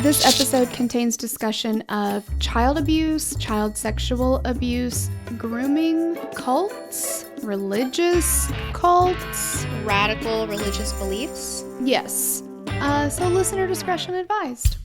This episode contains discussion of child abuse, child sexual abuse, grooming, cults, religious cults, radical religious beliefs. Yes. So listener discretion advised.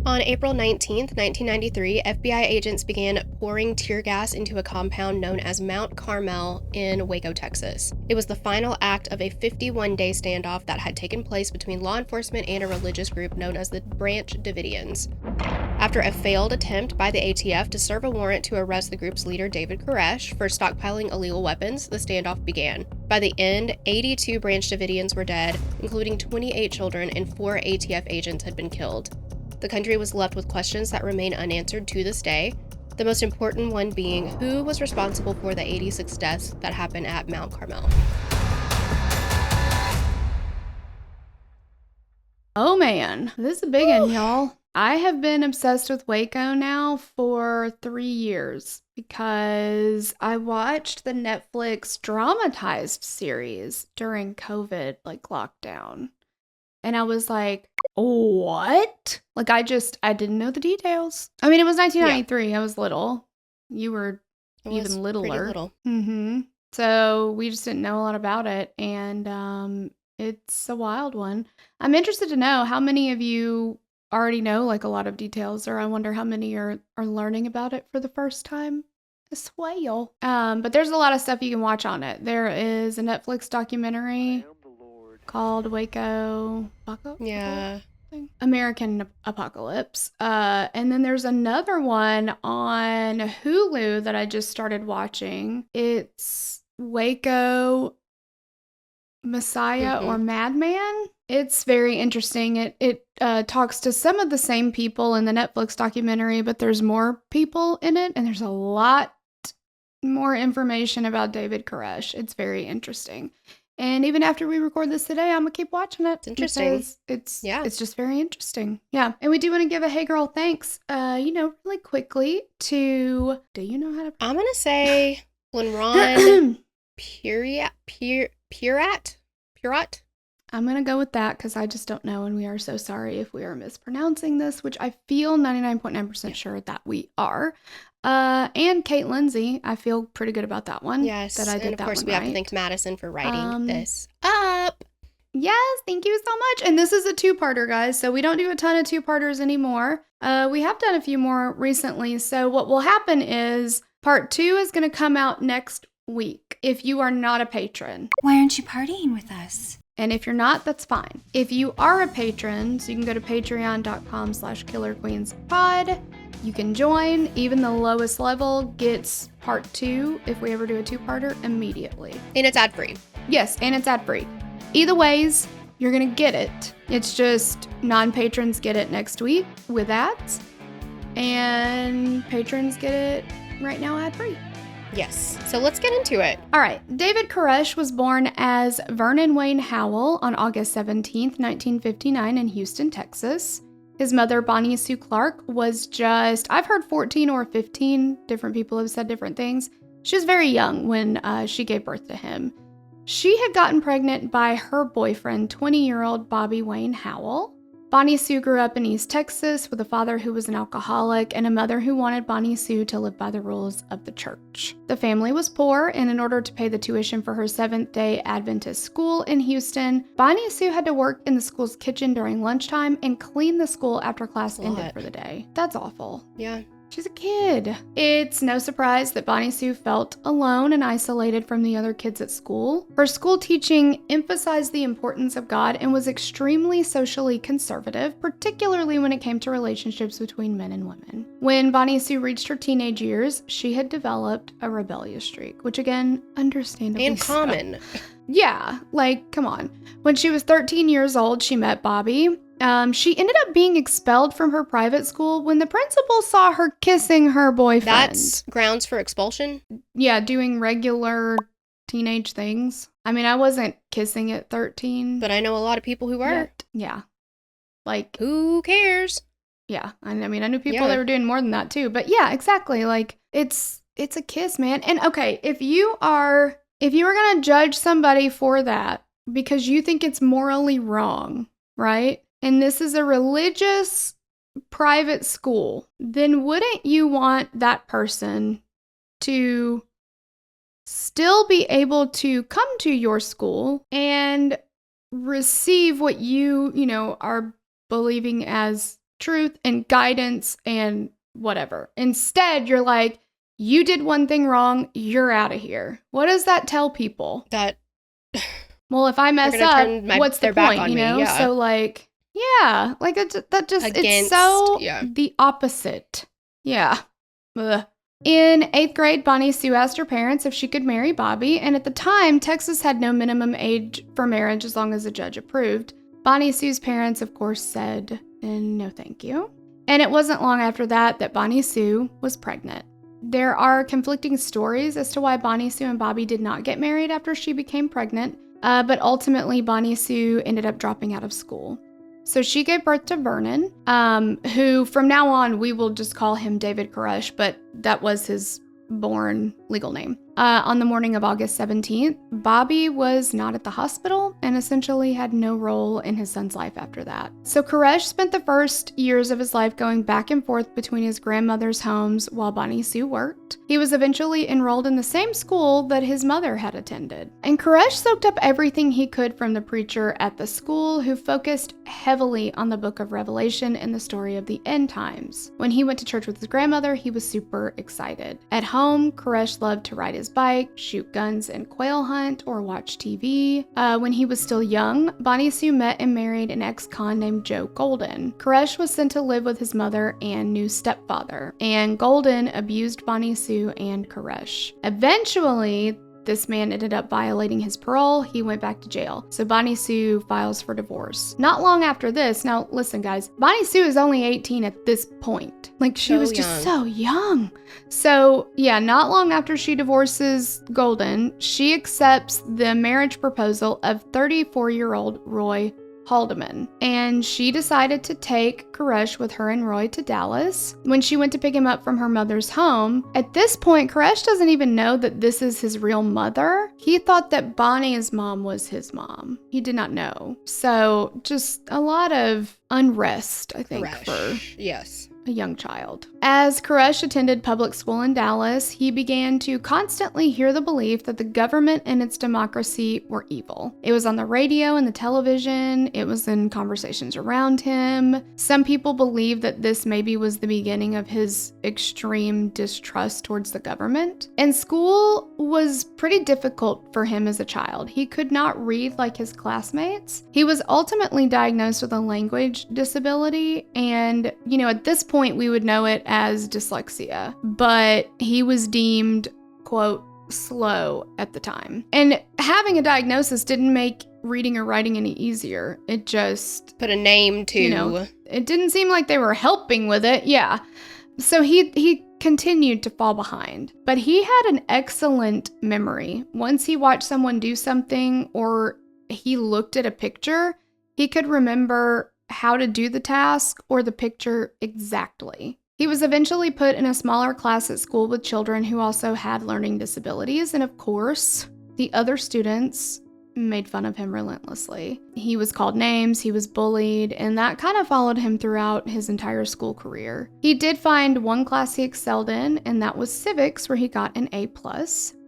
On April 19th, 1993, FBI agents began pouring tear gas into a compound known as Mount Carmel in Waco, Texas. It was the final act of a 51-day standoff that had taken place between law enforcement and a religious group known as the Branch Davidians. After a failed attempt by the ATF to serve a warrant to arrest the group's leader, David Koresh, for stockpiling illegal weapons, the standoff began. By the end, 82 Branch Davidians were dead, including 28 children, and 4 ATF agents had been killed. The country was left with questions that remain unanswered to this day, the most important one being who was responsible for the 86 deaths that happened at Mount Carmel. Oh man, this is a big one, y'all. I have been obsessed with Waco now for 3 years because I watched the Netflix dramatized series during COVID, lockdown. And I was like, what? I didn't know the details. I mean, it was 1993. Yeah. I was little. You were even littler. Pretty little. Mm-hmm. So we just didn't know a lot about it. And it's a wild one. I'm interested to know how many of you already know a lot of details, or I wonder how many are learning about it for the first time as well. But there's a lot of stuff you can watch on it. There is a Netflix documentary called Waco. Yeah. American Apocalypse. And then there's another one on Hulu that I just started watching. It's Waco Messiah or Madman. It's very interesting. It talks to some of the same people in the Netflix documentary, but there's more people in it, and there's a lot more information about David Koresh. It's very interesting. And even after we record this today, I'm going to keep watching it. It's interesting. It's just very interesting. Yeah. And we do want to give a hey girl thanks, really quickly to, do you know how to? I'm going to say Lenron Purat? I'm going to go with that because I just don't know. And we are so sorry if we are mispronouncing this, which I feel 99.9% sure that we are. And Kate Lindsay, I feel pretty good about that one. Yes, that I did, and of course we have to thank Madison for writing this up. Yes, thank you so much. And this is a two-parter, guys, so we don't do a ton of two-parters anymore. We have done a few more recently, so what will happen is part 2 is going to come out next week if you are not a patron. Why aren't you partying with us? And if you're not, that's fine. If you are a patron, so you can go to patreon.com/killerqueenspod. You can join. Even the lowest level gets part 2 if we ever do a 2-parter immediately. And it's ad-free. Yes, and it's ad-free. Either ways, you're going to get it. It's just non-patrons get it next week with ads, and patrons get it right now ad-free. Yes. So let's get into it. All right. David Koresh was born as Vernon Wayne Howell on August 17th, 1959 in Houston, Texas. His mother, Bonnie Sue Clark, was I've heard 14 or 15. Different people have said different things. She was very young when she gave birth to him. She had gotten pregnant by her boyfriend, 20-year-old Bobby Wayne Howell. Bonnie Sue grew up in East Texas with a father who was an alcoholic and a mother who wanted Bonnie Sue to live by the rules of the church. The family was poor, and in order to pay the tuition for her Seventh-day Adventist school in Houston, Bonnie Sue had to work in the school's kitchen during lunchtime and clean the school after class ended for the day. That's awful. Yeah. She's a kid. It's no surprise that Bonnie Sue felt alone and isolated from the other kids at school. Her school teaching emphasized the importance of God and was extremely socially conservative, particularly when it came to relationships between men and women. When Bonnie Sue reached her teenage years, she had developed a rebellious streak, which again, understandably and common. So. Yeah, come on. When she was 13 years old, she met Bobby. She ended up being expelled from her private school when the principal saw her kissing her boyfriend. That's grounds for expulsion? Yeah, doing regular teenage things. I mean, I wasn't kissing at 13. But I know a lot of people who were. Yeah. Who cares? Yeah. I mean, I knew people that were doing more than that too. But yeah, exactly. It's a kiss, man. And okay, if you were going to judge somebody for that, because you think it's morally wrong, right? And this is a religious private school, then wouldn't you want that person to still be able to come to your school and receive what you are believing as truth and guidance and whatever? Instead, you're like, you did one thing wrong, you're out of here. What does that tell people? That, well, if I mess up, what's the point, you know? Yeah. So like, yeah, like that just, it's so the opposite. Yeah. Ugh. In 8th grade, Bonnie Sue asked her parents if she could marry Bobby, and at the time, Texas had no minimum age for marriage as long as a judge approved. Bonnie Sue's parents, of course, said, no thank you. And it wasn't long after that that Bonnie Sue was pregnant. There are conflicting stories as to why Bonnie Sue and Bobby did not get married after she became pregnant, but ultimately Bonnie Sue ended up dropping out of school. So she gave birth to Vernon, who from now on we will just call him David Koresh, but that was his born legal name. On the morning of August 17th, Bobby was not at the hospital and essentially had no role in his son's life after that. So Koresh spent the first years of his life going back and forth between his grandmother's homes while Bonnie Sue worked. He was eventually enrolled in the same school that his mother had attended. And Koresh soaked up everything he could from the preacher at the school, who focused heavily on the book of Revelation and the story of the end times. When he went to church with his grandmother, he was super excited. At home, Koresh loved to ride his bike, shoot guns and quail hunt, or watch TV. When he was still young, Bonnie Sue met and married an ex-con named Joe Golden. Koresh was sent to live with his mother and new stepfather, and Golden abused Bonnie Sue and Koresh. Eventually, this man ended up violating his parole. He went back to jail. So Bonnie Sue files for divorce. Not long after this, now listen guys, Bonnie Sue is only 18 at this point. Like she was just so young. So yeah, not long after she divorces Golden, she accepts the marriage proposal of 34-year-old Roy Haldeman, and she decided to take Koresh with her and Roy to Dallas. When she went to pick him up from her mother's home, at this point, Koresh doesn't even know that this is his real mother. He thought that Bonnie's mom was his mom. He did not know. So just a lot of unrest, I think, for a young child. As Koresh attended public school in Dallas, he began to constantly hear the belief that the government and its democracy were evil. It was on the radio and the television. It was in conversations around him. Some people believe that this maybe was the beginning of his extreme distrust towards the government. And school was pretty difficult for him as a child. He could not read like his classmates. He was ultimately diagnosed with a language disability, and, at this point we would know it as dyslexia, but he was deemed, quote, slow at the time. And having a diagnosis didn't make reading or writing any easier. It just put a name to, it didn't seem like they were helping with it. Yeah. So he continued to fall behind, but he had an excellent memory. Once he watched someone do something or he looked at a picture, he could remember how to do the task or the picture exactly. He was eventually put in a smaller class at school with children who also had learning disabilities, and of course, the other students made fun of him relentlessly. He was called names, he was bullied, and that kind of followed him throughout his entire school career. He did find one class he excelled in, and that was civics, where he got an A+.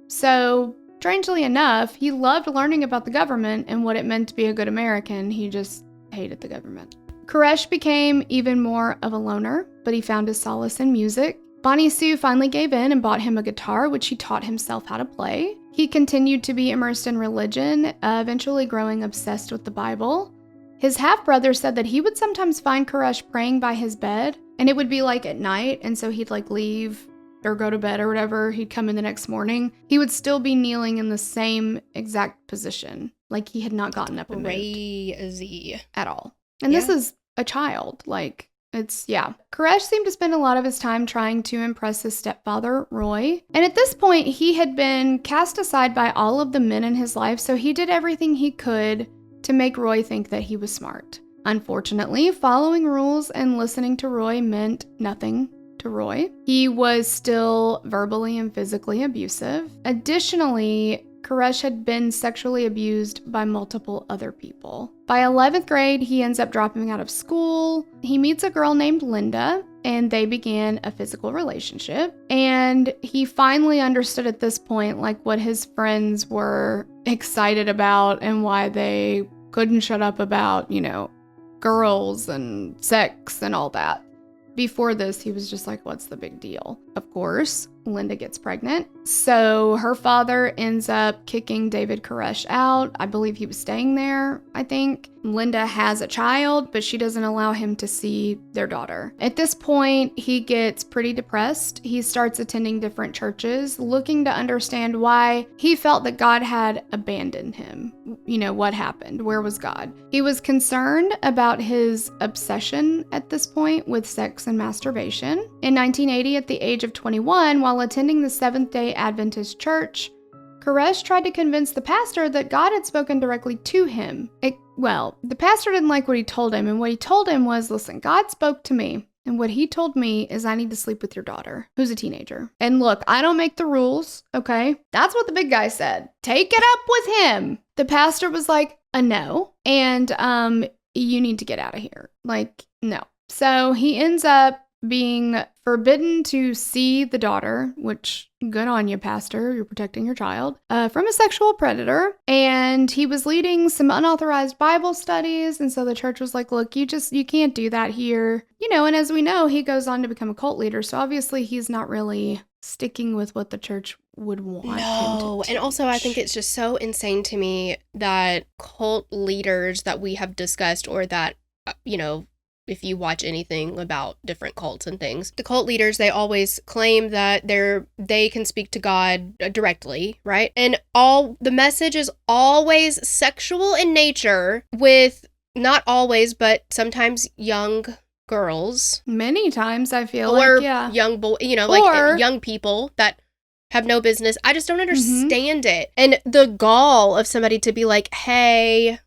So, strangely enough, he loved learning about the government and what it meant to be a good American. He just hated the government. Koresh became even more of a loner, but he found his solace in music. Bonnie Sue finally gave in and bought him a guitar, which he taught himself how to play. He continued to be immersed in religion, eventually growing obsessed with the Bible. His half-brother said that he would sometimes find Koresh praying by his bed, and it would be like at night, and so he'd leave or go to bed or whatever. He'd come in the next morning. He would still be kneeling in the same exact position, like he had not gotten up and moved at all. And this is a child, Koresh seemed to spend a lot of his time trying to impress his stepfather, Roy. And at this point, he had been cast aside by all of the men in his life, so he did everything he could to make Roy think that he was smart. Unfortunately, following rules and listening to Roy meant nothing to Roy. He was still verbally and physically abusive. Additionally, Koresh had been sexually abused by multiple other people. By 11th grade, he ends up dropping out of school. He meets a girl named Linda, and they began a physical relationship. And he finally understood at this point, like, what his friends were excited about and why they couldn't shut up about, girls and sex and all that. Before this, he was just like, what's the big deal? Of course, Linda gets pregnant. So her father ends up kicking David Koresh out. I believe he was staying there, I think. Linda has a child, but she doesn't allow him to see their daughter. At this point, he gets pretty depressed. He starts attending different churches, looking to understand why he felt that God had abandoned him. What happened? Where was God? He was concerned about his obsession at this point with sex and masturbation. In 1980, at the age of 21, while attending the Seventh-day Adventist church, Koresh tried to convince the pastor that God had spoken directly to him. The pastor didn't like what he told him, and what he told him was, listen, God spoke to me, and what he told me is I need to sleep with your daughter, who's a teenager. And look, I don't make the rules, okay? That's what the big guy said. Take it up with him. The pastor was like, no, and you need to get out of here. Like, no. So he ends up being forbidden to see the daughter, which, good on you, pastor, you're protecting your child, from a sexual predator. And he was leading some unauthorized Bible studies. And so the church was like, look, you can't do that here. And as we know, he goes on to become a cult leader. So obviously he's not really sticking with what the church would want him to teach. And also I think it's just so insane to me that cult leaders that we have discussed, or that, if you watch anything about different cults and things, the cult leaders, they always claim that they can speak to God directly, right? And all the message is always sexual in nature, with not always, but sometimes young girls. Many times I feel or like, yeah. young boy, like young people that have no business. I just don't understand it. And the gall of somebody to be like, hey,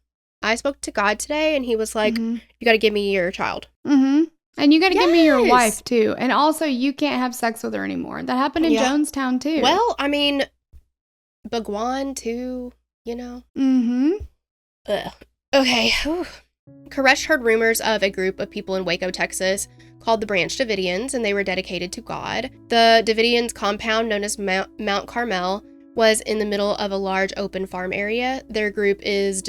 I spoke to God today, and he was like, you got to give me your child. Mm-hmm. And you got to give me your wife, too. And also, you can't have sex with her anymore. That happened in Jonestown, too. Well, I mean, Bhagwan, too, Mm-hmm. Ugh. Okay. Whew. Koresh heard rumors of a group of people in Waco, Texas, called the Branch Davidians, and they were dedicated to God. The Davidians compound, known as Mount Carmel, was in the middle of a large open farm area. Their group is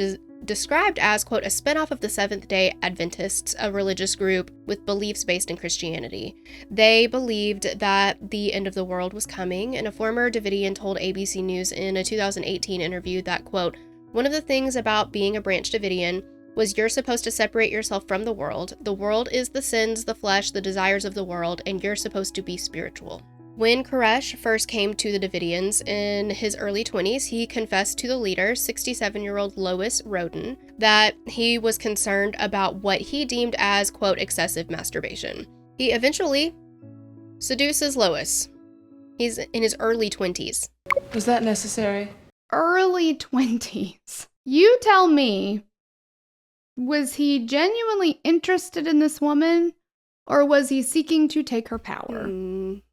described as, quote, a spinoff of the Seventh-day Adventists, a religious group with beliefs based in Christianity. They believed that the end of the world was coming, and a former Davidian told ABC News in a 2018 interview that, quote, one of the things about being a Branch Davidian was you're supposed to separate yourself from the world. The world is the sins, the flesh, the desires of the world, and you're supposed to be spiritual. When Koresh first came to the Davidians in his early 20s, he confessed to the leader, 67-year-old Lois Roden, that he was concerned about what he deemed as, quote, excessive masturbation. He eventually seduces Lois. He's in his early 20s. Was that necessary? Early 20s. You tell me, was he genuinely interested in this woman, or was he seeking to take her power?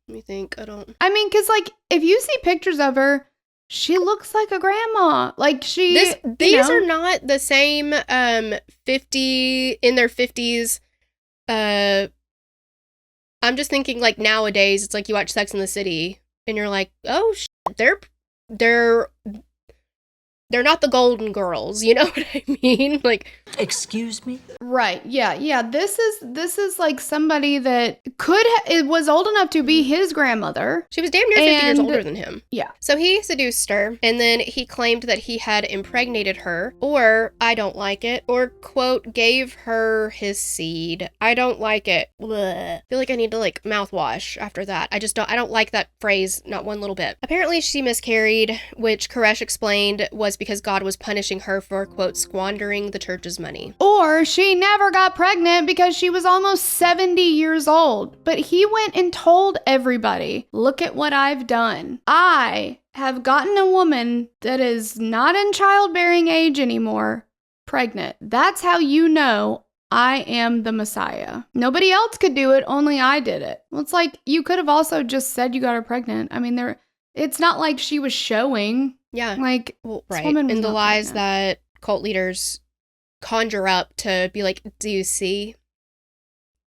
Let me think. I mean, because, like, if you see pictures of her, she looks like a grandma. Like, these are not the same 50 in their 50s. I'm just thinking, like, nowadays, it's like you watch Sex and the City, and you're like, oh, they're not the Golden Girls, you know what I mean? Like, excuse me? Right. Yeah. This is like somebody that it was old enough to be his grandmother. She was damn near 50 years older than him. Yeah. So he seduced her, and then he claimed that he had impregnated her, or, I don't like it, or, quote, gave her his seed. I don't like it. Blech. I feel like I need to, like, mouthwash after that. I don't like that phrase, not one little bit. Apparently she miscarried, which Koresh explained was because God was punishing her for, quote, squandering the church's money. Or she never got pregnant because she was almost 70 years old. But he went and told everybody, look at what I've done. I have gotten a woman that is not in childbearing age anymore pregnant. That's how you know I am the Messiah. Nobody else could do it, only I did it. Well, it's like, you could have also just said you got her pregnant. I mean, it's not like she was showing. Yeah. Like, Well, this right. woman was And the not lies pregnant. that cult leaders conjure up to be like, do you see?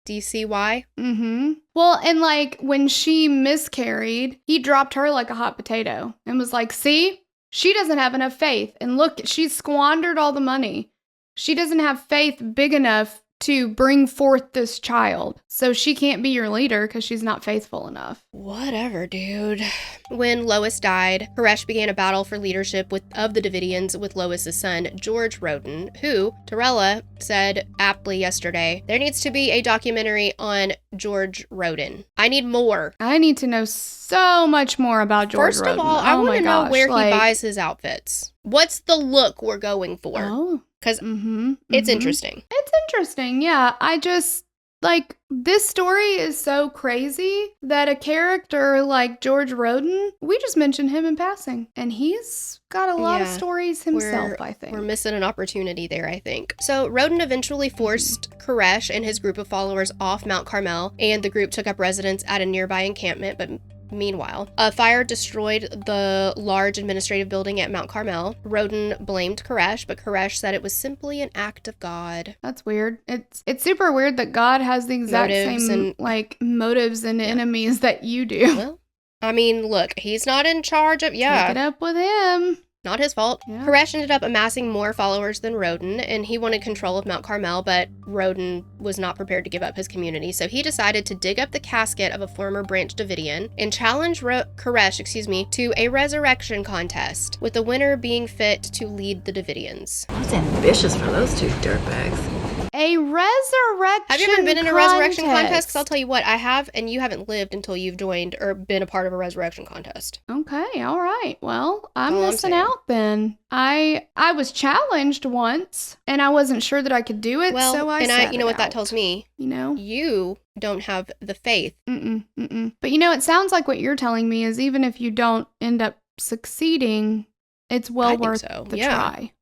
Do you see why? Mm-hmm. Well, and like when she miscarried, he dropped her like a hot potato and was like, see, she doesn't have enough faith. And look, she squandered all the money. She doesn't have faith big enough to bring forth this child. So she can't be your leader because she's not faithful enough. Whatever, dude. When Lois died, Koresh began a battle for leadership of the Davidians with Lois's son, George Roden, who, Torella said aptly yesterday, there needs to be a documentary on George Roden. I need more. I need to know so much more about George First Roden. of all, I Oh want my to know gosh, where like- he buys his outfits. What's the look we're going for? Oh. Because Mm-hmm, it's mhm. interesting. It's interesting, yeah. I just, like, this story is so crazy that a character like George Roden, we just mentioned him in passing, and he's got a lot of Yeah. stories himself, I think. We're missing an opportunity there, I think. So Roden eventually forced Koresh and his group of followers off Mount Carmel, and the group took up residence at a nearby encampment, but meanwhile, a fire destroyed the large administrative building at Mount Carmel. Roden blamed Koresh, but Koresh said it was simply an act of God. That's weird. It's super weird that God has the exact Motives same, and- like, motives and enemies that you do. Well, I mean, look, he's not in charge of, Take it up with him. Not his fault. Yeah. Koresh ended up amassing more followers than Roden, and he wanted control of Mount Carmel, but Roden was not prepared to give up his community, so he decided to dig up the casket of a former Branch Davidian and challenge Koresh, to a resurrection contest, with the winner being fit to lead the Davidians. That's ambitious for those two dirtbags. A resurrection Have you ever been in a resurrection contest? contest? Because I'll tell you what, I have, and you haven't lived until you've joined or been a part of a resurrection contest. Okay, all right. Well, I'm All I'm missing saying. out then. I was challenged once, and I wasn't sure that I could do it, Well, so I and sat you know it what that out, tells me? You know? You don't have the faith. Mm-mm. But you know, it sounds like what you're telling me is even if you don't end up succeeding, it's well I think worth so, the yeah. try.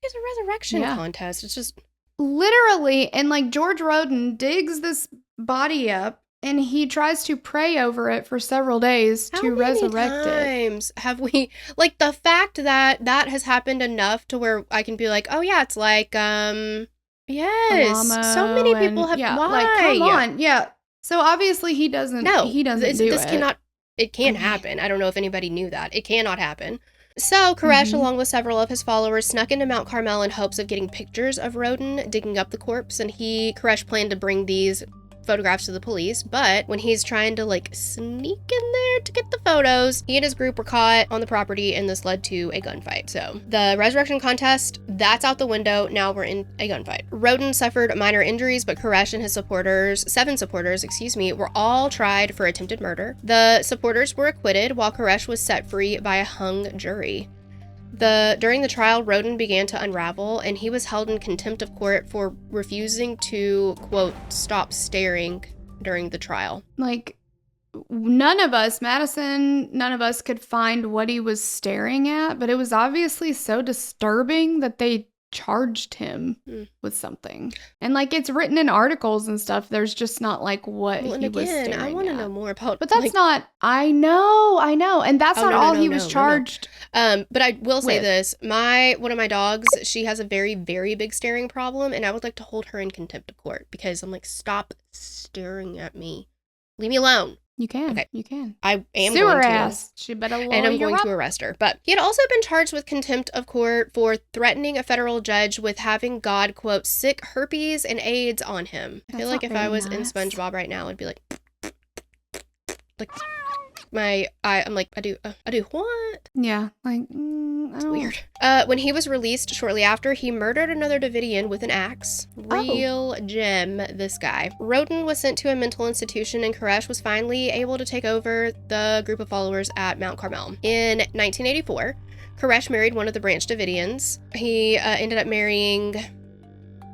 It's a resurrection Yeah. contest. It's just Literally, and like George Roden digs this body up and he tries to pray over it for several days how to many resurrect it. times have we like the fact that that has happened enough to where I can be like, oh yeah, it's like yes, so many Alamo people and- have. yeah, Why? like come on, yeah. So obviously he doesn't. No, he doesn't do this it. cannot. It can't Okay. happen. I don't know if anybody knew that. It cannot happen. So Koresh, Mhm. along with several of his followers, snuck into Mount Carmel in hopes of getting pictures of Roden digging up the corpse, and Koresh planned to bring these photographs to the police, but when he's trying to like sneak in there to get the photos, he and his group were caught on the property, and this led to a gunfight. So the resurrection contest, that's out the window. Now we're in a gunfight. Roden suffered minor injuries, but Koresh and his seven supporters, were all tried for attempted murder. The supporters were acquitted, while Koresh was set free by a hung jury. During the trial, Roden began to unravel, and he was held in contempt of court for refusing to, quote, stop staring during the trial. Like none of us, Madison, none of us could find what he was staring at, but it was obviously so disturbing that they charged him with something. And like it's written in articles and stuff. There's just not like what Well, and he was again, staring I want to at. know more about. But that's like, not. I know, and that's Oh, not no, all no, he no, was no, no. charged. But I will say with. this: one of my dogs, she has a very, very big staring problem, and I would like to hold her in contempt of court because I'm like, stop staring at me, leave me alone. You can. Okay. You can. I am Sue going her to. ass. She better lawyer And I'm going up. to arrest her. But he had also been charged with contempt of court for threatening a federal judge with having God, quote, sick herpes and AIDS on him. I feel That's like not if I very was in nice. SpongeBob right now, I'd be like I'm like, I do what? Yeah. Like, It's weird. When he was released shortly after, he murdered another Davidian with an axe. Real gem, this guy. Roden was sent to a mental institution, and Koresh was finally able to take over the group of followers at Mount Carmel. In 1984, Koresh married one of the Branch Davidians. He ended up marrying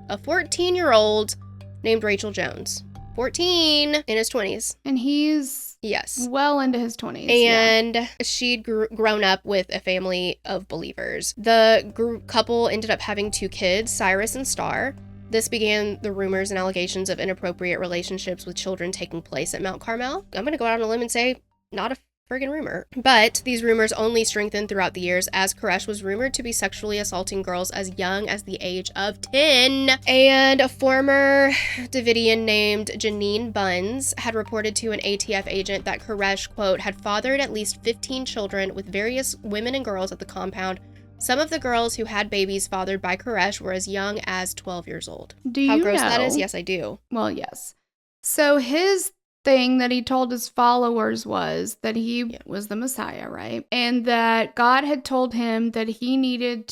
a 14-year-old named Rachel Jones. 14 in his 20s. And he's Yes. well into his 20s. And she'd grown up with a family of believers. The couple ended up having 2 kids, Cyrus and Star. This began the rumors and allegations of inappropriate relationships with children taking place at Mount Carmel. I'm going to go out on a limb and say not a friggin' rumor. But these rumors only strengthened throughout the years, as Koresh was rumored to be sexually assaulting girls as young as the age of 10. And a former Davidian named Janine Buns had reported to an ATF agent that Koresh, quote, had fathered at least 15 children with various women and girls at the compound. Some of the girls who had babies fathered by Koresh were as young as 12 years old. Do you How gross know? that is? Yes, I do. Well, yes. So his thing that he told his followers was that he was the Messiah, right? And that God had told him that they needed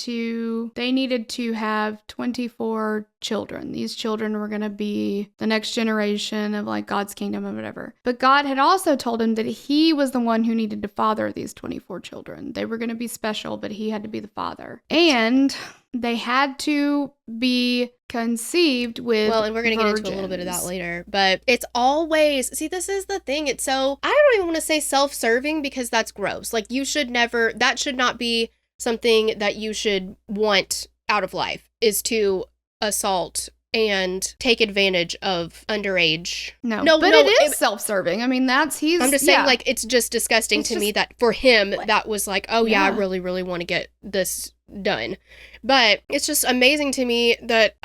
to have 24 children. These children were going to be the next generation of like God's kingdom or whatever. But God had also told him that he was the one who needed to father these 24 children. They were going to be special, but he had to be the father. And they had to be conceived with and we're going to get into a little bit of that later, but it's always, see, this is the thing. It's so, I don't even want to say self-serving because that's gross. Like that should not be something that you should want out of life, is to assault and take advantage of underage. No, it is self-serving. I mean, I'm just saying, like, it's just disgusting to me that for him, that was like, oh yeah, I really, really want to get this done. But it's just amazing to me that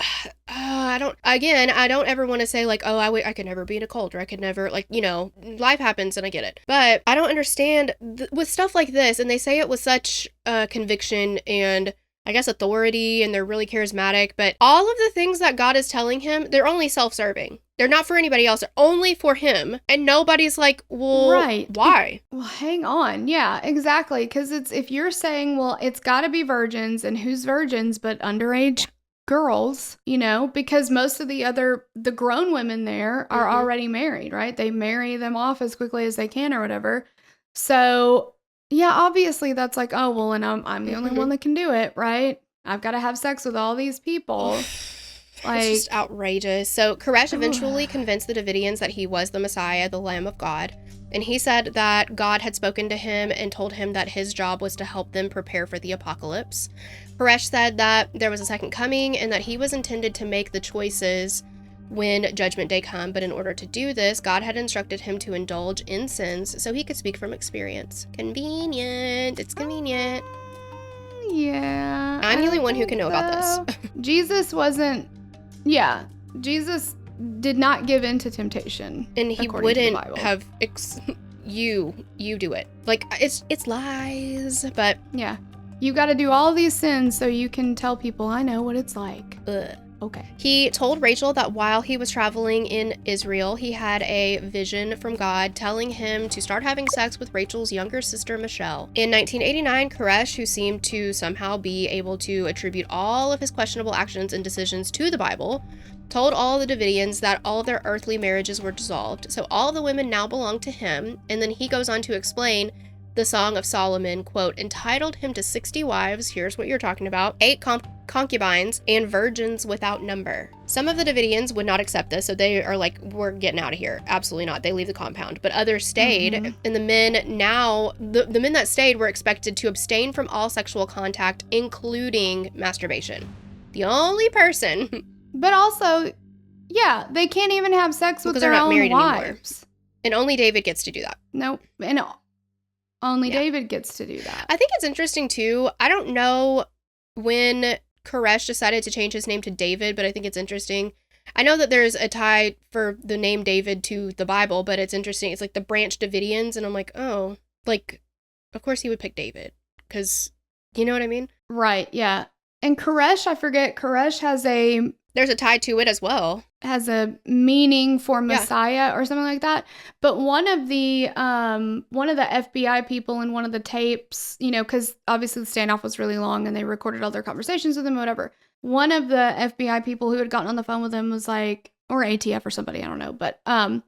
I don't ever want to say like, oh, I could never be in a cult, or I could never, like, you know, life happens and I get it. But I don't understand with stuff like this, and they say it with such conviction and I guess authority, and they're really charismatic, but all of the things that God is telling him, they're only self-serving. They're not for anybody else. They're only for him. And nobody's like, well, right. Why? Well, hang on. Yeah, exactly. Because if you're saying, well, it's got to be virgins, and who's virgins but underage girls, you know, because most of the grown women there are already married, right? They marry them off as quickly as they can or whatever. So yeah, obviously that's like, oh, well, and I'm the only one that can do it, right? I've got to have sex with all these people. Like, it's just outrageous. So Koresh eventually convinced the Davidians that he was the Messiah, the Lamb of God. And he said that God had spoken to him and told him that his job was to help them prepare for the apocalypse. Koresh said that there was a second coming and that he was intended to make the choices when Judgment Day come, but in order to do this, God had instructed him to indulge in sins so he could speak from experience. Convenient. It's convenient. Yeah. I'm the only one who can know about this. Jesus did not give in to temptation. And he wouldn't have you do it. Like, it's lies, but yeah. You got to do all these sins so you can tell people, I know what it's like. Ugh. Okay. He told Rachel that while he was traveling in Israel, he had a vision from God telling him to start having sex with Rachel's younger sister, Michelle. In 1989, Koresh, who seemed to somehow be able to attribute all of his questionable actions and decisions to the Bible, told all the Davidians that all of their earthly marriages were dissolved, so all the women now belonged to him, and then he goes on to explain the Song of Solomon, quote, entitled him to 60 wives, here's what you're talking about, 8 concubines, and virgins without number. Some of the Davidians would not accept this, so they are like, we're getting out of here. Absolutely not. They leave the compound. But others stayed, and the men that stayed were expected to abstain from all sexual contact, including masturbation. The only person. But also, yeah, they can't even have sex with their own wives. Anymore. And only David gets to do that. Nope. And only David gets to do that. I think it's interesting, too. I don't know when Koresh decided to change his name to David, but I think it's interesting. I know that there's a tie for the name David to the Bible, but it's interesting. It's like the Branch Davidians, and I'm like, oh, like, of course he would pick David, because, you know what I mean? Right, yeah. And Koresh, I forget, Koresh has there's a tie to it as well. Has a meaning for Messiah or something like that. But one of the FBI people in one of the tapes, you know, because obviously the standoff was really long and they recorded all their conversations with him, whatever. One of the FBI people who had gotten on the phone with him was like, or ATF or somebody, I don't know. But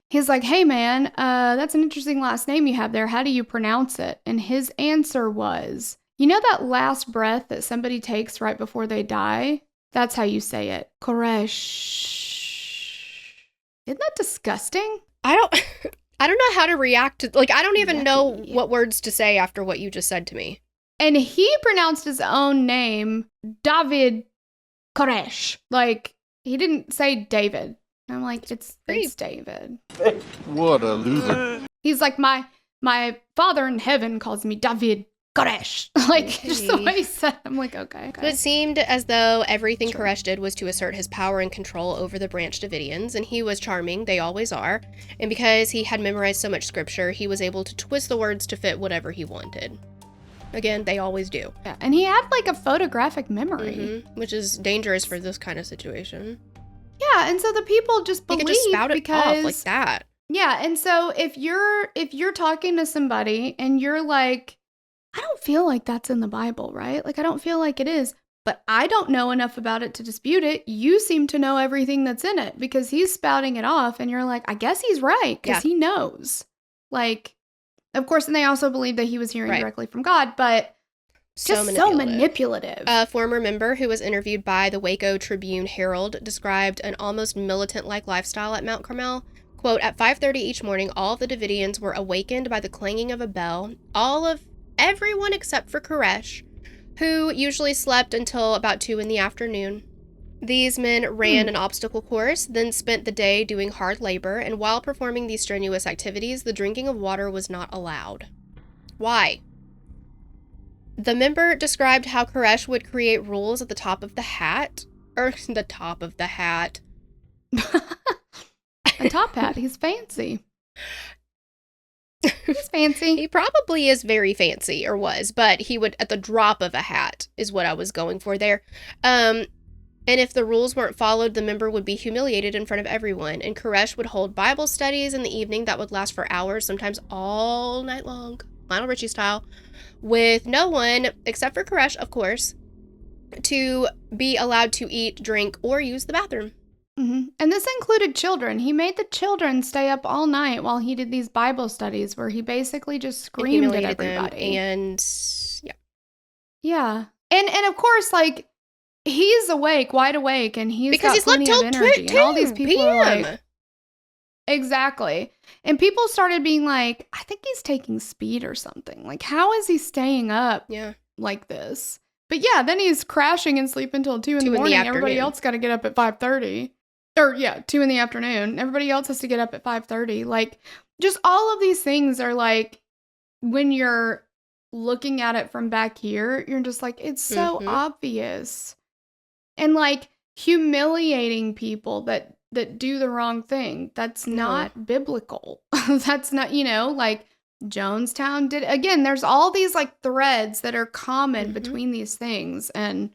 he's like, hey man, that's an interesting last name you have there. How do you pronounce it? And his answer was, you know that last breath that somebody takes right before they die? That's how you say it. Koresh. Isn't that disgusting? I don't know how to react to, like, I don't even know what words to say after what you just said to me. And he pronounced his own name, David Koresh. Like, he didn't say David. I'm like, it's David. What a loser. He's like, my father in heaven calls me David Koresh. Just the way he said it. I'm like, okay. But it seemed as though everything Sure. Koresh did was to assert his power and control over the Branch Davidians, and he was charming, they always are. And because he had memorized so much scripture, he was able to twist the words to fit whatever he wanted. Again, they always do. Yeah, and he had like a photographic memory. Which is dangerous for this kind of situation. Yeah, and so the people just You believe could just spout it because off like that. Yeah, and so if you're talking to somebody and you're like, I don't feel like that's in the Bible, right? Like I don't feel like it is, but I don't know enough about it to dispute it. You seem to know everything that's in it because he's spouting it off and you're like, I guess he's right because he knows. Like, of course, and they also believe that he was hearing directly from God, but so manipulative. A former member who was interviewed by the Waco Tribune Herald described an almost militant-like lifestyle at Mount Carmel. Quote, at 5:30 each morning, all of the Davidians were awakened by the clanging of a bell. Everyone except for Koresh, who usually slept until about 2 in the afternoon. These men ran an obstacle course, then spent the day doing hard labor, and while performing these strenuous activities, the drinking of water was not allowed. Why? The member described how Koresh would create rules at the top of the hat. The top of the hat. A top hat. He's fancy. He's fancy. He probably is very fancy, or was, but he would, at the drop of a hat, is what I was going for there. And if the rules weren't followed, the member would be humiliated in front of everyone. And Koresh would hold Bible studies in the evening that would last for hours, sometimes all night long, Lionel Richie style, with no one, except for Koresh, of course, to be allowed to eat, drink, or use the bathroom. Mm-hmm. And this included children. He made the children stay up all night while he did these Bible studies where he basically just screamed at everybody. And yeah. And of course, like, he's awake, wide awake, and he's because got plenty of energy. And all these people are like, exactly. And people started being like, I think he's taking speed or something. Like, how is he staying up like this? But yeah, then he's crashing and sleeping until 2 in the morning. Everybody else got to get up at 5:30. Or 2 in the afternoon. Everybody else has to get up at 5:30. Like, just all of these things are like, when you're looking at it from back here, you're just like, it's so obvious. And like humiliating people that do the wrong thing. That's not biblical. That's not, like Jonestown did. Again, there's all these like threads that are common between these things and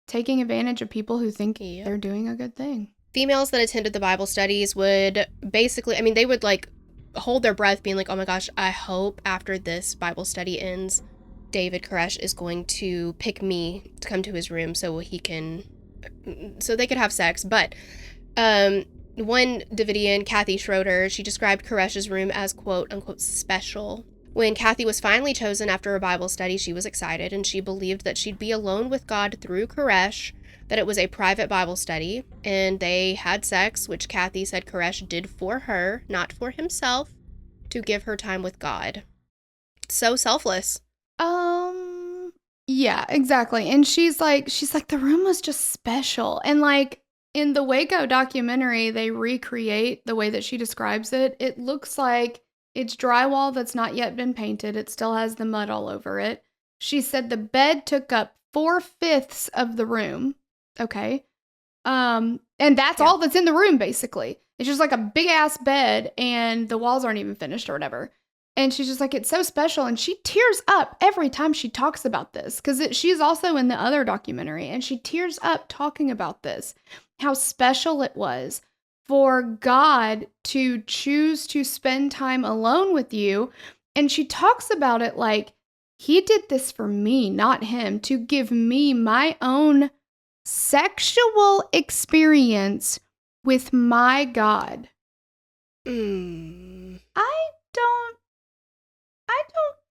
taking advantage of people who think they're doing a good thing. Females that attended the Bible studies would basically, they would like hold their breath being like, oh my gosh, I hope after this Bible study ends, David Koresh is going to pick me to come to his room so they could have sex. But one Davidian, Kathy Schroeder, she described Koresh's room as quote unquote special. When Kathy was finally chosen after a Bible study, she was excited and she believed that she'd be alone with God through Koresh, that it was a private Bible study, and they had sex, which Kathy said Koresh did for her, not for himself, to give her time with God. So selfless. Yeah, exactly. And she's like, the room was just special. And like in the Waco documentary, they recreate the way that she describes it. It looks like it's drywall that's not yet been painted. It still has the mud all over it. She said the bed took up 4/5 of the room. Okay. And that's all that's in the room, basically. It's just like a big ass bed and the walls aren't even finished or whatever. And she's just like, it's so special. And she tears up every time she talks about this because she's also in the other documentary and she tears up talking about this, how special it was for God to choose to spend time alone with you. And she talks about it like, he did this for me, not him, to give me my own sexual experience with my God.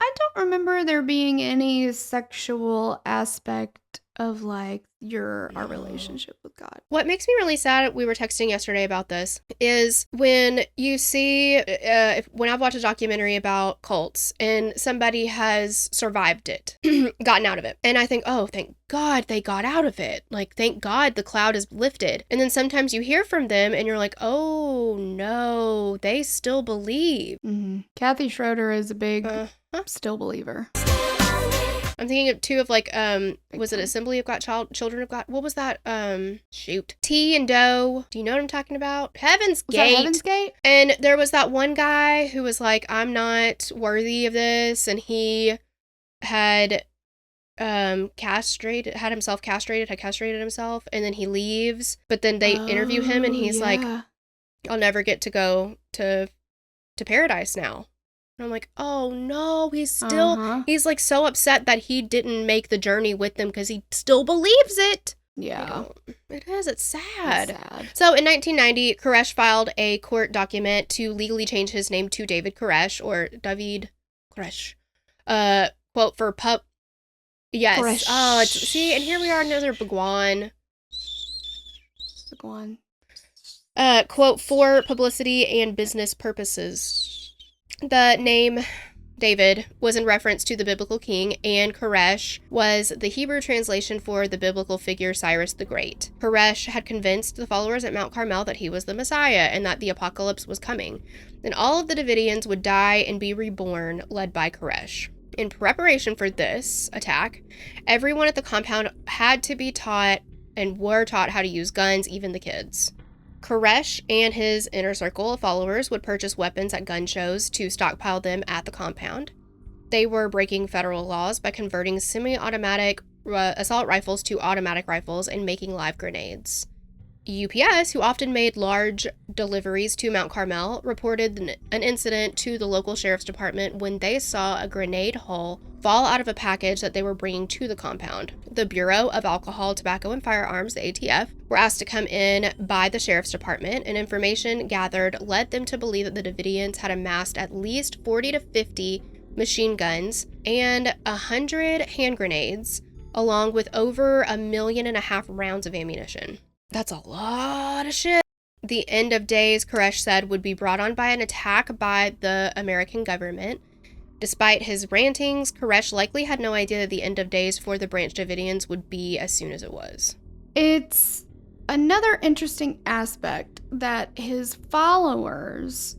I don't remember there being any sexual aspect of like our relationship with God. What makes me really sad, we were texting yesterday about this, is when you see, when I've watched a documentary about cults and somebody has survived it, gotten out of it. And I think, oh, thank God they got out of it. Like, thank God the cloud is lifted. And then sometimes you hear from them and you're like, oh no, they still believe. Mm-hmm. Kathy Schroeder is a big still believer. I'm thinking too of like, was it time. Assembly of God, Children of God? What was that? T and Doe. Do you know what I'm talking about? Heaven's Was Gate. that Heaven's Gate? And there was that one guy who was like, I'm not worthy of this. And he had castrated himself. And then he leaves. But then they interview him and he's like, I'll never get to go to paradise now. And I'm like, oh no, he's like so upset that he didn't make the journey with them because he still believes it. Yeah. It's sad. So in 1990, Koresh filed a court document to legally change his name to David Koresh or David Koresh. Quote for pup. Yes. Koresh. Oh, see, and here we are, another Bhagwan. Quote for publicity and business purposes. The name David was in reference to the biblical king, and Koresh was the Hebrew translation for the biblical figure Cyrus the Great. Koresh had convinced the followers at Mount Carmel that he was the Messiah and that the apocalypse was coming. And all of the Davidians would die and be reborn, led by Koresh. In preparation for this attack, everyone at the compound had to be taught and were taught how to use guns, even the kids. Koresh and his inner circle of followers would purchase weapons at gun shows to stockpile them at the compound. They were breaking federal laws by converting semi-automatic assault rifles to automatic rifles and making live grenades. UPS, who often made large deliveries to Mount Carmel, reported an incident to the local sheriff's department when they saw a grenade hull fall out of a package that they were bringing to the compound. The Bureau of Alcohol, Tobacco, and Firearms, the ATF, were asked to come in by the sheriff's department, and information gathered led them to believe that the Davidians had amassed at least 40 to 50 machine guns and 100 hand grenades, along with over 1.5 million rounds of ammunition. That's a lot of shit. The end of days, Koresh said, would be brought on by an attack by the American government. Despite his rantings, Koresh likely had no idea that the end of days for the Branch Davidians would be as soon as it was. It's another interesting aspect that his followers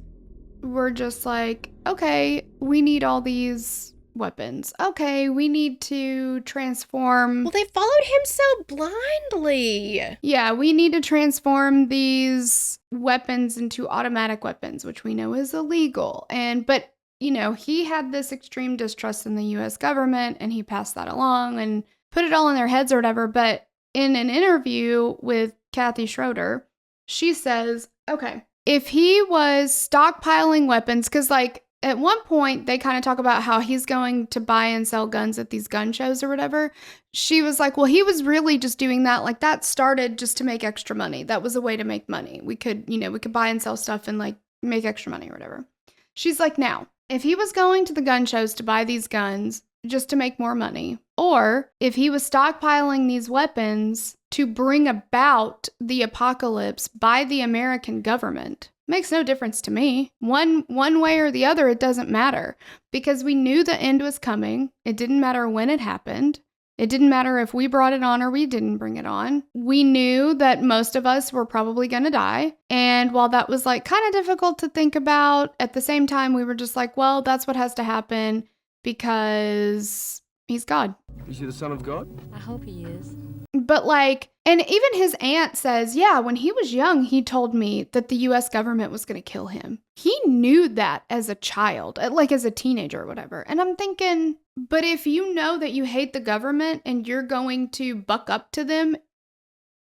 were just like, okay, we need all these weapons. Okay, we need to transform. Well, they followed him so blindly. Yeah, we need to transform these weapons into automatic weapons, which we know is illegal. But you know, he had this extreme distrust in the US government and he passed that along and put it all in their heads or whatever. But in an interview with Kathy Schroeder, she says, okay, if he was stockpiling weapons, because like at one point they kind of talk about how he's going to buy and sell guns at these gun shows or whatever. She was like, well, he was really just doing that. Like that started just to make extra money. That was a way to make money. We could buy and sell stuff and like make extra money or whatever. She's like, now, if he was going to the gun shows to buy these guns just to make more money, or if he was stockpiling these weapons to bring about the apocalypse by the American government, makes no difference to me. One way or the other, it doesn't matter, because we knew the end was coming. It didn't matter when it happened. It didn't matter if we brought it on or we didn't bring it on. We knew that most of us were probably going to die. And while that was like kind of difficult to think about, at the same time, we were just like, well, that's what has to happen because he's God. Is he the son of God? I hope he is. But like, and even his aunt says, yeah, when he was young, he told me that the US government was going to kill him. He knew that as a child, like as a teenager or whatever. And I'm thinking, but if you know that you hate the government and you're going to buck up to them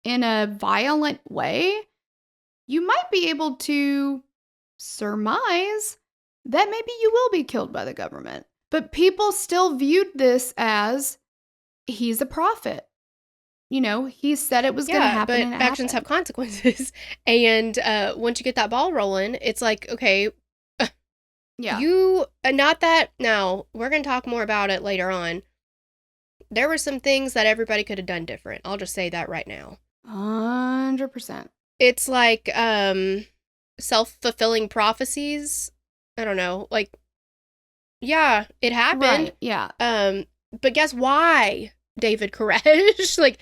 in a violent way, you might be able to surmise that maybe you will be killed by the government. But people still viewed this as he's a prophet. You know, he said it was going to happen. But actions have consequences. And once you get that ball rolling, it's like, okay, yeah, you, not that, now, we're going to talk more about it later on. There were some things that everybody could have done different. I'll just say that right now. 100%. It's like self-fulfilling prophecies. I don't know. Like, yeah, it happened. Right, yeah. But guess why, David Koresh? Like,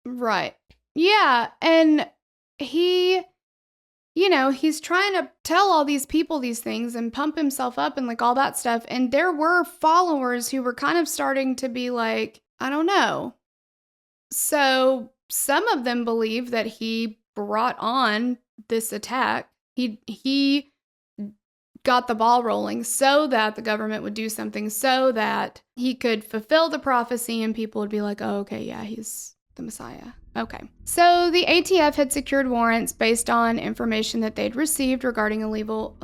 right. Yeah, and he, he's trying to tell all these people these things and pump himself up and like all that stuff. And there were followers who were kind of starting to be like, I don't know. So some of them believe that he brought on this attack. He got the ball rolling so that the government would do something, so that he could fulfill the prophecy and people would be like, oh, okay, yeah, he's the Messiah. Okay. So the ATF had secured warrants based on information that they'd received regarding illegal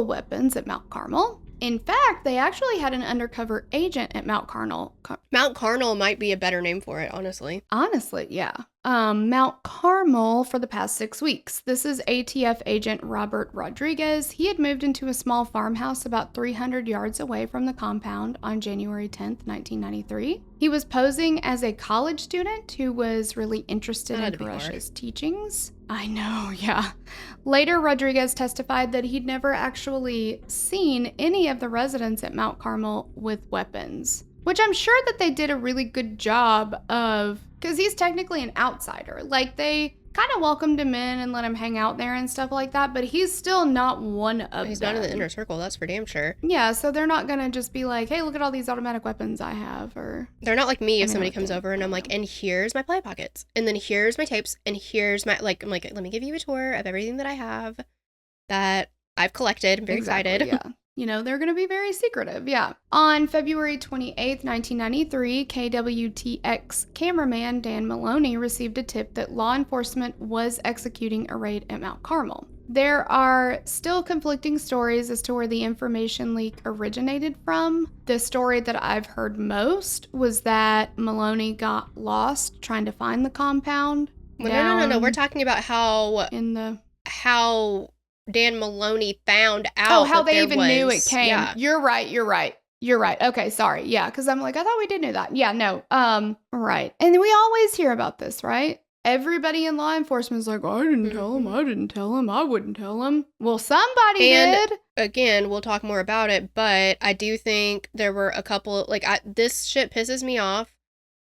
weapons at Mount Carmel. In fact, they actually had an undercover agent at Mount Carmel. Mount Carmel might be a better name for it, honestly. Honestly, yeah. Mount Carmel for the past 6 weeks. This is ATF agent Robert Rodriguez. He had moved into a small farmhouse about 300 yards away from the compound on January 10th, 1993. He was posing as a college student who was really interested in Koresh's teachings. I know, yeah. Later, Rodriguez testified that he'd never actually seen any of the residents at Mount Carmel with weapons, which I'm sure that they did a really good job of, because he's technically an outsider. Like, they kind of welcomed him in and let him hang out there and stuff like that, but he's still not one of them. He's not in the inner circle, that's for damn sure. Yeah, so they're not gonna just be like, hey, look at all these automatic weapons I have, or... They're not like me if somebody comes over and I'm like, and here's my play pockets, and then here's my tapes, and here's my, like, I'm like, let me give you a tour of everything that I have that I've collected. I'm very excited. Yeah. They're going to be very secretive. Yeah. On February 28th, 1993, KWTX cameraman Dan Maloney received a tip that law enforcement was executing a raid at Mount Carmel. There are still conflicting stories as to where the information leak originated from. The story that I've heard most was that Maloney got lost trying to find the compound. Well, no. We're talking about how Dan Maloney found out. Oh, how they even knew it came. Yeah. You're right. Okay, sorry. Yeah, because I'm like, I thought we did know that. Yeah, no. Right. And we always hear about this, right? Everybody in law enforcement is like, I didn't tell him, I wouldn't tell him. Well, somebody did. Again, we'll talk more about it, but I do think there were a couple, like, this shit pisses me off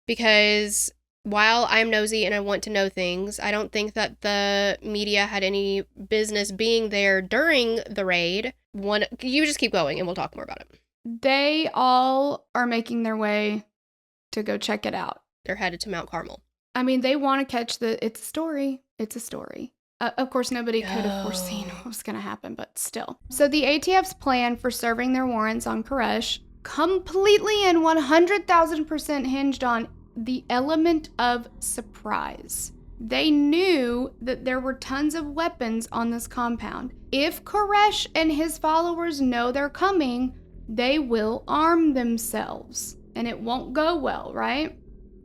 because while I'm nosy and I want to know things, I don't think that the media had any business being there during the raid. You just keep going and we'll talk more about it. They all are making their way to go check it out. They're headed to Mount Carmel. I mean, they want to catch it's a story. Of course, nobody could have foreseen what was going to happen, but still. So the ATF's plan for serving their warrants on Koresh completely and 100,000% hinged on the element of surprise. They knew that there were tons of weapons on this compound. If Koresh and his followers know they're coming, they will arm themselves, and it won't go well, right?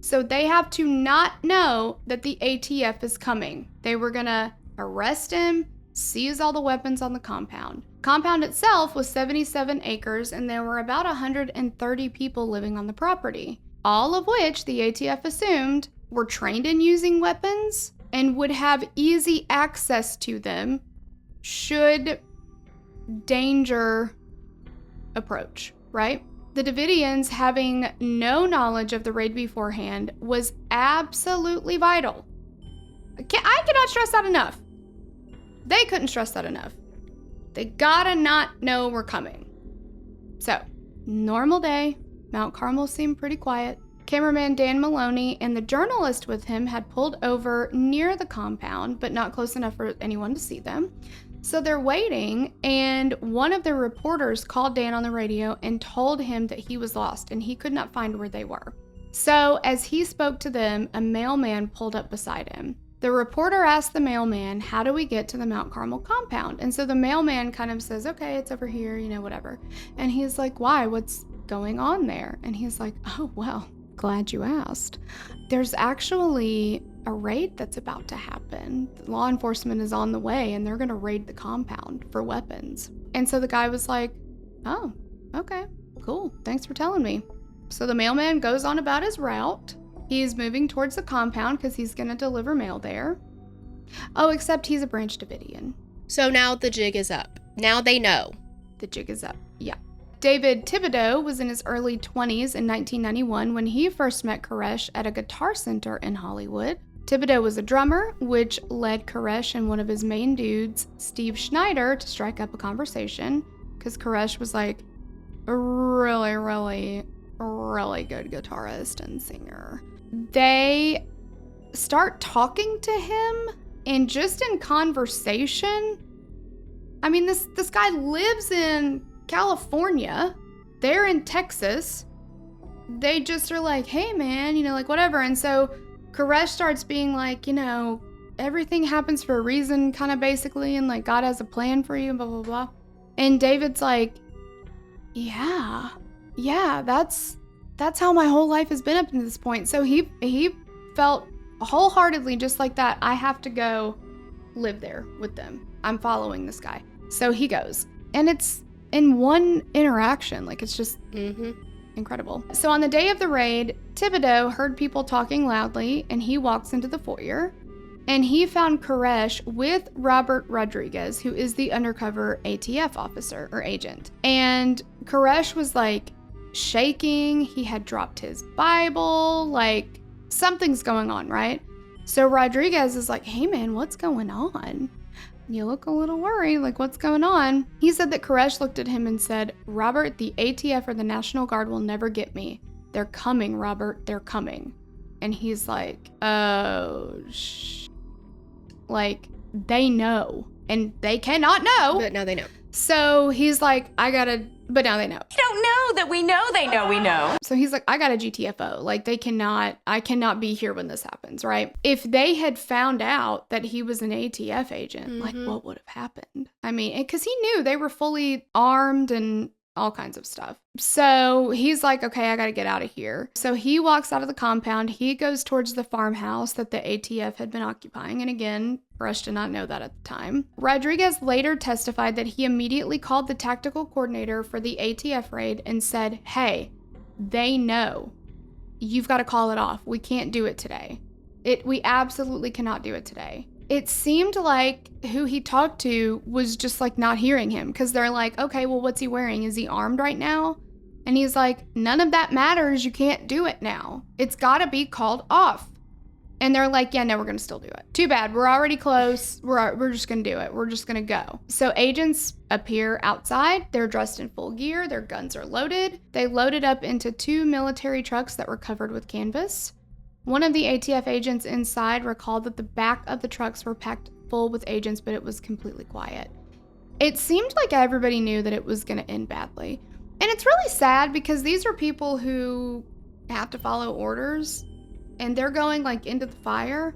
So they have to not know that the ATF is coming. They were gonna arrest him, seize all the weapons on the compound. Compound itself was 77 acres, and there were about 130 people living on the property, all of which the ATF assumed were trained in using weapons and would have easy access to them should danger approach, right? The Davidians, having no knowledge of the raid beforehand, was absolutely vital. I cannot stress that enough. They couldn't stress that enough. They gotta not know we're coming. So, normal day. Mount Carmel seemed pretty quiet. Cameraman Dan Maloney and the journalist with him had pulled over near the compound, but not close enough for anyone to see them. So they're waiting, and one of the reporters called Dan on the radio and told him that he was lost and he could not find where they were. So as he spoke to them, a mailman pulled up beside him. The reporter asked the mailman, how do we get to the Mount Carmel compound? And so the mailman kind of says, okay, it's over here, whatever. And he's like, why? What's going on there? And he's like, oh, well, glad you asked. There's actually a raid that's about to happen. Law enforcement is on the way and they're going to raid the compound for weapons. And so the guy was like, oh, okay, cool. Thanks for telling me. So the mailman goes on about his route. He's moving towards the compound because he's going to deliver mail there. Oh, except he's a Branch Davidian. So now the jig is up. Now they know. The jig is up, yeah. David Thibodeau was in his early 20s in 1991 when he first met Koresh at a guitar center in Hollywood. Thibodeau was a drummer, which led Koresh and one of his main dudes, Steve Schneider, to strike up a conversation because Koresh was like a really, really, really good guitarist and singer. They start talking to him, and just in conversation, I mean, this guy lives in California. They're in Texas. They just are like, hey, man, like, whatever. And so Koresh starts being like, everything happens for a reason, kind of basically, and, like, God has a plan for you, blah, blah, blah. And David's like, yeah, that's how my whole life has been up to this point. So he felt wholeheartedly just like that. I have to go live there with them. I'm following this guy. So he goes. And it's in one interaction. Like, it's just incredible. So on the day of the raid, Thibodeau heard people talking loudly, and he walks into the foyer. And he found Koresh with Robert Rodriguez, who is the undercover ATF officer or agent. And Koresh was like shaking. He had dropped his Bible. Like, something's going on, right? So Rodriguez is like, hey man, what's going on? You look a little worried, like, what's going on? He said that Koresh looked at him and said, Robert, the ATF or the National Guard will never get me. They're coming, Robert, they're coming. And he's like, oh, like, they know. And they cannot know. But now they know. So he's like, but now they know. You don't know that we know they know we know. So he's like, I got a GTFO. Like, I cannot be here when this happens, right? If they had found out that he was an ATF agent, like, what would have happened? I mean, because he knew they were fully armed and all kinds of stuff. So he's like, okay, I got to get out of here. So he walks out of the compound. He goes towards the farmhouse that the ATF had been occupying. And again, Koresh did not know that at the time. Rodriguez later testified that he immediately called the tactical coordinator for the ATF raid and said, hey, they know. You've got to call it off. We can't do it today. We absolutely cannot do it today. It seemed like who he talked to was just like not hearing him, because they're like, okay, well, what's he wearing? Is he armed right now? And he's like, none of that matters. You can't do it now. It's got to be called off. And they're like, yeah, no, we're going to still do it. Too bad. We're already close. We're just going to do it. We're just going to go. So agents appear outside. They're dressed in full gear. Their guns are loaded. They loaded up into 2 military trucks that were covered with canvas. One of the ATF agents inside recalled that the back of the trucks were packed full with agents, but it was completely quiet. It seemed like everybody knew that it was going to end badly. And it's really sad because these are people who have to follow orders, and they're going like into the fire,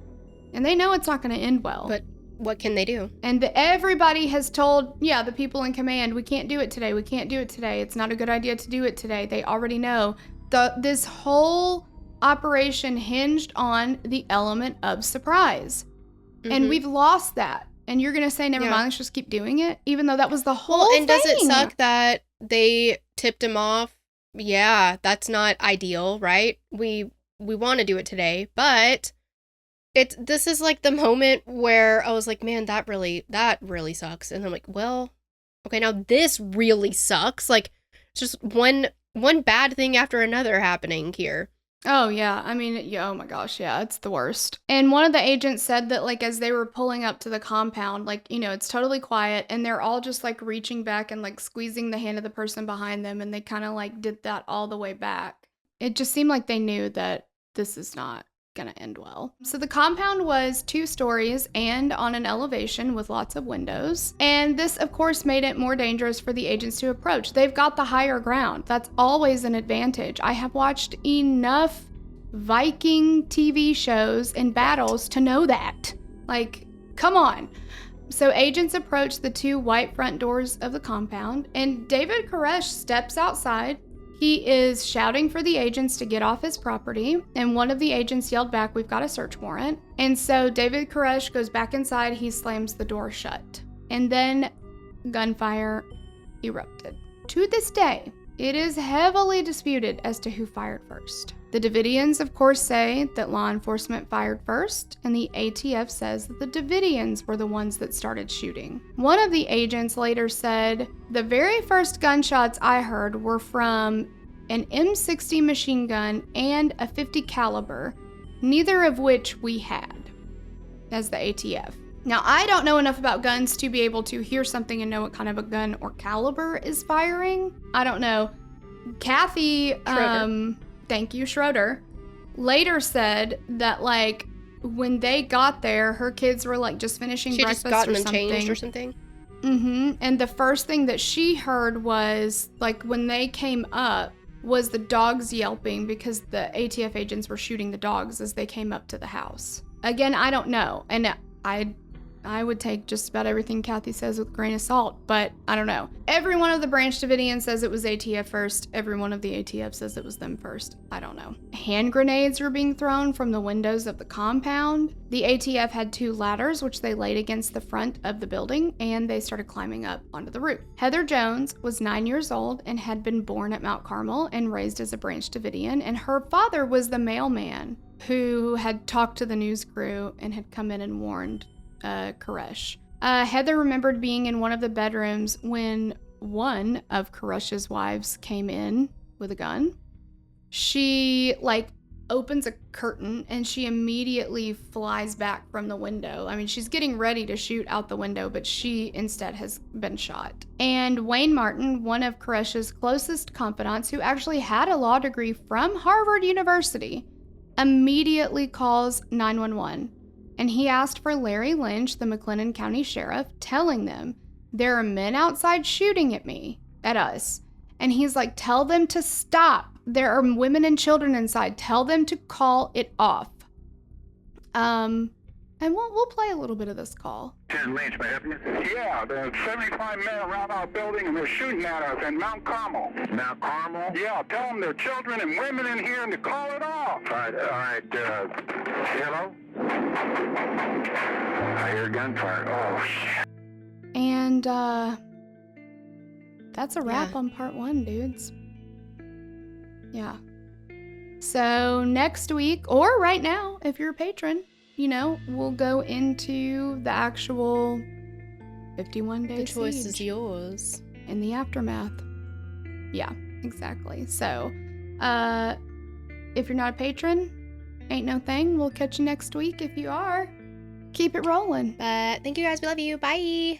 and they know it's not going to end well. But what can they do? And everybody has told, the people in command, we can't do it today. We can't do it today. It's not a good idea to do it today. They already know. This whole operation hinged on the element of surprise. And we've lost that. And you're going to say, never mind, let's just keep doing it, even though that was the whole thing. And does it suck that they tipped him off? Yeah, that's not ideal, right? We want to do it today, but this is like the moment where I was like, man, that really sucks. And I'm like, well, okay, now this really sucks. Like, it's just one bad thing after another happening here. Oh, yeah. I mean, oh my gosh, yeah, it's the worst. And one of the agents said that, like, as they were pulling up to the compound, like, it's totally quiet, and they're all just, like, reaching back and, like, squeezing the hand of the person behind them, and they kind of, like, did that all the way back. It just seemed like they knew that this is not gonna end well. So the compound was 2 stories and on an elevation with lots of windows. And this, of course, made it more dangerous for the agents to approach. They've got the higher ground. That's always an advantage. I have watched enough Viking TV shows and battles to know that. Like, come on. So agents approach the 2 white front doors of the compound, and David Koresh steps outside. He is shouting for the agents to get off his property, and one of the agents yelled back, we've got a search warrant. And so David Koresh goes back inside, he slams the door shut. And then gunfire erupted. To this day, It is heavily disputed as to who fired first. The Davidians, of course, say that law enforcement fired first, and the ATF says that the Davidians were the ones that started shooting. One of the agents later said, "The very first gunshots I heard were from an M60 machine gun and a .50 caliber, neither of which we had," as the ATF. Now, I don't know enough about guns to be able to hear something and know what kind of a gun or caliber is firing. I don't know. Kathy, thank you, Schroeder, later said that, like, when they got there, her kids were, like, just finishing breakfast or something. She just got them changed or something? Mm-hmm. And the first thing that she heard was, like, when they came up, was the dogs yelping because the ATF agents were shooting the dogs as they came up to the house. Again, I don't know. And I would take just about everything Kathy says with a grain of salt, but I don't know. Every one of the Branch Davidians says it was ATF first. Every one of the ATF says it was them first. I don't know. Hand grenades were being thrown from the windows of the compound. The ATF had 2 ladders, which they laid against the front of the building, and they started climbing up onto the roof. Heather Jones was 9 years old and had been born at Mount Carmel and raised as a Branch Davidian, and her father was the mailman who had talked to the news crew and had come in and warned Koresh. Heather remembered being in one of the bedrooms when one of Koresh's wives came in with a gun. She, like, opens a curtain and she immediately flies back from the window. I mean, she's getting ready to shoot out the window, but she instead has been shot. And Wayne Martin, one of Koresh's closest confidants, who actually had a law degree from Harvard University, immediately calls 911. And he asked for Larry Lynch, the McLennan County Sheriff, telling them, "There are men outside shooting at us. And he's like, "Tell them to stop. There are women and children inside. Tell them to call it off." And we'll play a little bit of this call. Lynch, may I help you? Yeah, there's 75 men around our building and they're shooting at us in Mount Carmel. Mount Carmel? Yeah, tell them there are children and women in here and to call it off. All right, hello? I hear gunfire. Oh, shit. And, that's a wrap on part 1, dudes. Yeah. So next week, or right now, if you're a patron, you know, we'll go into the actual 51-day siege. The choice is yours. In the aftermath. Yeah, exactly. So, if you're not a patron, ain't no thing. We'll catch you next week. If you are, keep it rolling. But thank you guys. We love you. Bye.